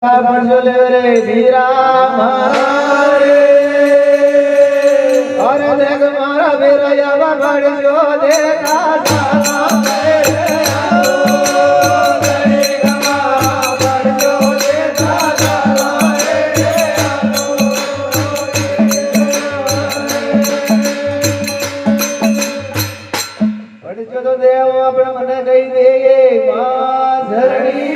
बढ़ले रे धीरा मारे और देख मारा बेरया बढ़ जो देखा तो देव अपने मन गई दे मां धरणी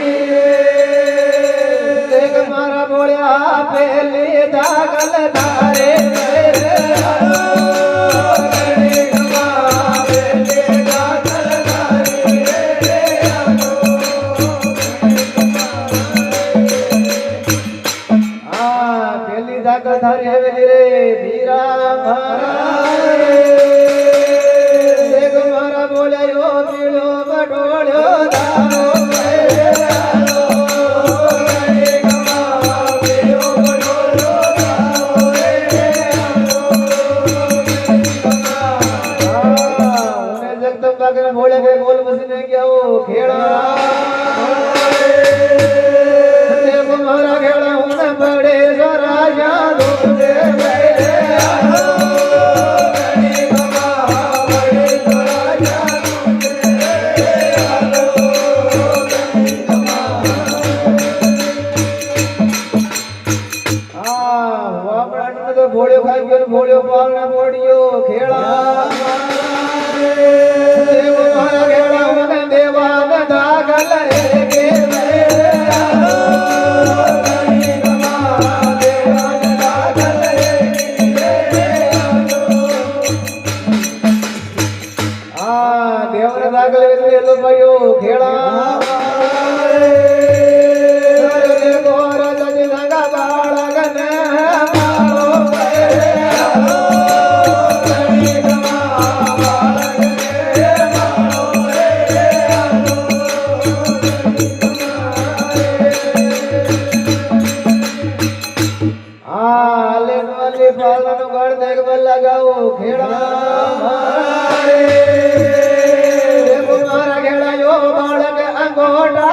देख मारा बोलिया पहले दागल धारे पहली दागल धारे हवेली रे धीरा मारे देख मारा बोलिया यो पीड़ो बटोड़ो धारो बोले के बोल बसने क्या वो खेड़ा देखो मारा खेड़ा होना बड़े जरा यादो दे तो भोड़ियो खाई भोड़ियो पालना बोड़ियो खेड़ा खेड़ा पालन कर देख बल लगाओ खेड़ा मारा खेड़ा यो बालक अंगोटा